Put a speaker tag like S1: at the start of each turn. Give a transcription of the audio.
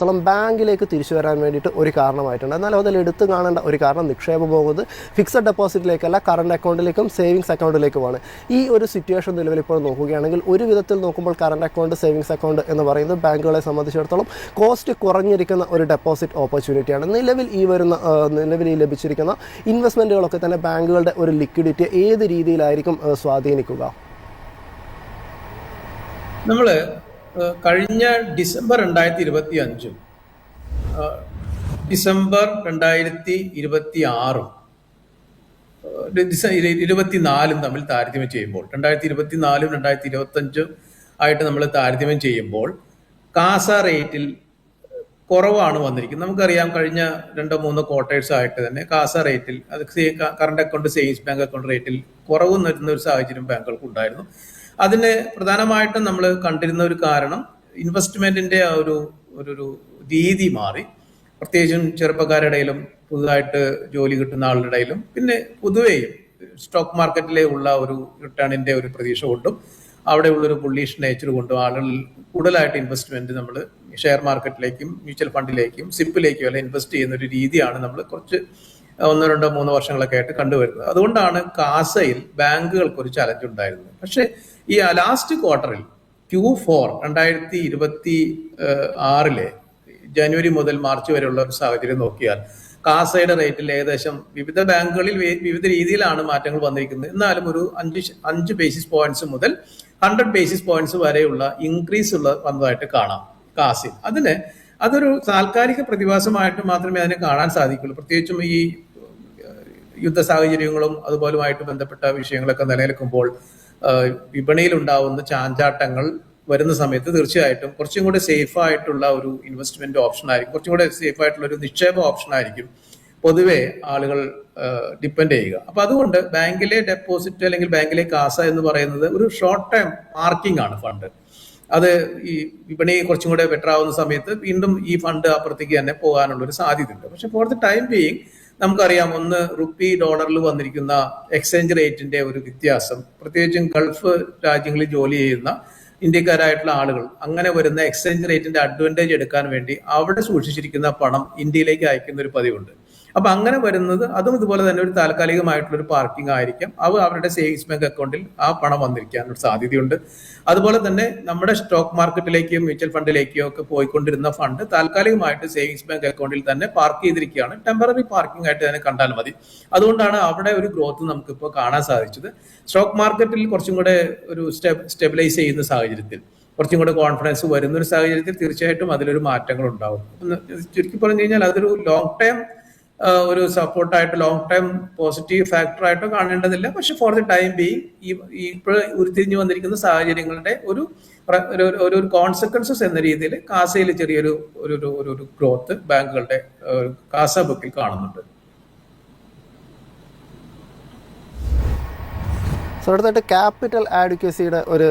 S1: ത്തോളം ബാങ്കിലേക്ക് തിരിച്ചു വരാൻ വേണ്ടിയിട്ട് ഒരു കാരണമായിട്ടുണ്ട്. എന്നാൽ അതിൽ എടുത്തു കാണേണ്ട ഒരു കാരണം നിക്ഷേപം പോകുന്നത് ഫിക്സഡ് ഡെപ്പോസിറ്റിലേക്കല്ല, കറണ്ട് അക്കൗണ്ടിലേക്കും സേവിങ്സ് അക്കൗണ്ടിലേക്കുമാണ്. ഈ ഒരു സിറ്റുവേഷൻ നിലവിൽ ഇപ്പോൾ നോക്കുകയാണെങ്കിൽ ഒരു വിധത്തിൽ നോക്കുമ്പോൾ കറണ്ട് അക്കൗണ്ട്, സേവിങ്സ് അക്കൗണ്ട് എന്ന് പറയുന്നത് ബാങ്കുകളെ സംബന്ധിച്ചിടത്തോളം കോസ്റ്റ് കുറഞ്ഞിരിക്കുന്ന ഒരു ഡെപ്പോസിറ്റ് ഓപ്പർച്യൂണിറ്റിയാണ്. നിലവിൽ ഈ ലഭിച്ചിരിക്കുന്ന ഇൻവെസ്റ്റ്മെൻറ്റുകളൊക്കെ തന്നെ ബാങ്കുകളുടെ ഒരു ലിക്വിഡിറ്റി ഏത് രീതിയിലായിരിക്കും സ്വാധീനിക്കുക?
S2: നമ്മൾ കഴിഞ്ഞ ഡിസംബർ 2025 ഡിസംബർ 2026 24 തമ്മിൽ താരതമ്യം ചെയ്യുമ്പോൾ 2024 2025 ആയിട്ട് നമ്മൾ താരതമ്യം ചെയ്യുമ്പോൾ കാസ റേറ്റിൽ കുറവാണ് വന്നിരിക്കുന്നത്. നമുക്കറിയാം കഴിഞ്ഞ 2-3 ക്വാർട്ടേഴ്സ് ആയിട്ട് തന്നെ കാസ റേറ്റിൽ അത് current account, savings bank account റേറ്റിൽ കുറവ് വരുന്ന ഒരു സാഹചര്യം ബാങ്കുകൾക്ക് ഉണ്ടായിരുന്നു. അതിന് പ്രധാനമായിട്ടും നമ്മൾ കണ്ടിരുന്ന ഒരു കാരണം ഇൻവെസ്റ്റ്മെന്റിന്റെ ആ ഒരു രീതി മാറി. പ്രത്യേകിച്ചും ചെറുപ്പക്കാരുടെ ഇടയിലും പുതുതായിട്ട് ജോലി കിട്ടുന്ന ആളുടെ ഇടയിലും പിന്നെ പൊതുവെയും സ്റ്റോക്ക് മാർക്കറ്റിലെ ഉള്ള ഒരു റിട്ടേണിന്റെ ഒരു പ്രതീക്ഷ കൊണ്ടും അവിടെ ഉള്ളൊരു ബുള്ളിഷ് നേച്ചർ കൊണ്ടും ആളുകൾ കൂടുതലായിട്ട് ഇൻവെസ്റ്റ്മെന്റ് നമ്മൾ ഷെയർ മാർക്കറ്റിലേക്കും മ്യൂച്വൽ ഫണ്ടിലേക്കും സിപ്പിലേക്കും എല്ലാം ഇൻവെസ്റ്റ് ചെയ്യുന്ന ഒരു രീതിയാണ് നമ്മൾ കുറച്ച് 1-2-3 വർഷങ്ങളൊക്കെ ആയിട്ട് കണ്ടുവരുന്നത്. അതുകൊണ്ടാണ് കാസയിൽ ബാങ്കുകൾക്ക് ഒരു ചലഞ്ച് ഉണ്ടായിരുന്നത്. പക്ഷെ ഈ ലാസ്റ്റ് ക്വാർട്ടറിൽ Q4 2026 ജനുവരി മുതൽ മാർച്ച് വരെയുള്ള ഒരു സാഹചര്യം നോക്കിയാൽ കാസയുടെ റേറ്റിൽ ഏകദേശം വിവിധ ബാങ്കുകളിൽ വിവിധ രീതിയിലാണ് മാറ്റങ്ങൾ വന്നിരിക്കുന്നത്. എന്നാലും ഒരു 5 ബേസിസ് പോയിന്റ്സ് മുതൽ 100 ബേസിസ് പോയിന്റ്സ് വരെയുള്ള ഇൻക്രീസ് വന്നതായിട്ട് കാണാം കാസയിൽ. അതൊരു താൽക്കാലിക പ്രതിഭാസമായിട്ട് മാത്രമേ അതിനെ കാണാൻ സാധിക്കുള്ളൂ. പ്രത്യേകിച്ചും ഈ യുദ്ധ സാഹചര്യങ്ങളും അതുപോലുമായിട്ട് ബന്ധപ്പെട്ട വിഷയങ്ങളൊക്കെ നിലനിൽക്കുമ്പോൾ വിപണിയിൽ ഉണ്ടാവുന്ന ചാഞ്ചാട്ടങ്ങൾ വരുന്ന സമയത്ത് തീർച്ചയായിട്ടും കുറച്ചും കൂടെ സേഫ് ആയിട്ടുള്ള ഒരു ഇൻവെസ്റ്റ്മെന്റ് ഓപ്ഷൻ ആയിരിക്കും, കുറച്ചും കൂടെ സേഫ് ആയിട്ടുള്ള ഒരു നിക്ഷേപ ഓപ്ഷൻ ആയിരിക്കും പൊതുവെ ആളുകൾ ഡിപ്പെൻഡ് ചെയ്യുക. അപ്പൊ അതുകൊണ്ട് ബാങ്കിലെ ഡെപ്പോസിറ്റ് അല്ലെങ്കിൽ ബാങ്കിലെ കാസ എന്ന് പറയുന്നത് ഒരു ഷോർട്ട് ടൈം പാർക്കിംഗ് ആണ് ഫണ്ട്. അത് ഈ വിപണി കുറച്ചും കൂടെ ബെറ്റർ ആവുന്ന സമയത്ത് വീണ്ടും ഈ ഫണ്ട് അപ്പുറത്തേക്ക് തന്നെ പോകാനുള്ള ഒരു സാധ്യതയുണ്ട്. പക്ഷെ ഫോർ ദ ടൈം ബീയിങ് നമുക്കറിയാം, ഒന്ന് റുപ്പി ഡോളറിൽ വന്നിരിക്കുന്ന എക്സ്ചേഞ്ച് റേറ്റിന്റെ ഒരു വ്യത്യാസം, പ്രത്യേകിച്ചും ഗൾഫ് രാജ്യങ്ങളിൽ ജോലി ചെയ്യുന്ന ഇന്ത്യക്കാരായിട്ടുള്ള ആളുകൾ അങ്ങനെ വരുന്ന എക്സ്ചേഞ്ച് റേറ്റിന്റെ അഡ്വാൻറ്റേജ് എടുക്കാൻ വേണ്ടി അവിടെ സൂക്ഷിച്ചിരിക്കുന്ന പണം ഇന്ത്യയിലേക്ക് അയക്കുന്ന ഒരു പതിവുണ്ട്. അപ്പൊ അങ്ങനെ വരുന്നത് അതും ഇതുപോലെ തന്നെ ഒരു താൽക്കാലികമായിട്ടുള്ള ഒരു പാർക്കിംഗ് ആയിരിക്കാം. അവരുടെ സേവിങ്സ് ബാങ്ക് അക്കൗണ്ടിൽ ആ പണം വന്നിരിക്കാനൊരു സാധ്യതയുണ്ട്. അതുപോലെ തന്നെ നമ്മുടെ സ്റ്റോക്ക് മാർക്കറ്റിലേക്കും മ്യൂച്വൽ ഫണ്ടിലേക്കും ഒക്കെ പോയിക്കൊണ്ടിരുന്ന ഫണ്ട് താൽക്കാലികമായിട്ട് സേവിങ്സ് ബാങ്ക് അക്കൗണ്ടിൽ തന്നെ പാർക്ക് ചെയ്തിരിക്കുകയാണ്. ടെമ്പററി പാർക്കിംഗ് ആയിട്ട് തന്നെ കണ്ടാൽ മതി. അതുകൊണ്ടാണ് അവിടെ ഒരു ഗ്രോത്ത് നമുക്കിപ്പോൾ കാണാൻ സാധിച്ചത്. സ്റ്റോക്ക് മാർക്കറ്റിൽ കുറച്ചും കൂടെ ഒരു സ്റ്റെബിലൈസ് ചെയ്യുന്ന സാഹചര്യത്തിൽ, കുറച്ചും കൂടെ കോൺഫിഡൻസ് വരുന്ന ഒരു സാഹചര്യത്തിൽ തീർച്ചയായിട്ടും അതിലൊരു മാറ്റങ്ങൾ ഉണ്ടാവും. ചുരുക്കി പറഞ്ഞു കഴിഞ്ഞാൽ അതൊരു ലോങ് ടൈം ഒരു സപ്പോർട്ടായിട്ട്, ലോങ് ടൈം പോസിറ്റീവ് ഫാക്ടറായിട്ടോ കാണേണ്ടതില്ല. പക്ഷെ ഫോർ ദി ടൈം ബീയിങ് ഈ ഇപ്പോൾ ഉരുത്തിരിഞ്ഞു വന്നിരിക്കുന്ന സാഹചര്യങ്ങളുടെ ഒരു കോൺസിക്വൻസസ് എന്ന രീതിയിൽ കാസയിൽ ചെറിയൊരു ഒരു ഗ്രോത്ത് ബാങ്കുകളുടെ കാസ ബുക്കിൽ കാണുന്നുണ്ട്.
S1: അടുത്തായിട്ട് ക്യാപിറ്റൽ ആഡ്വക്കസിയുടെ ഒരു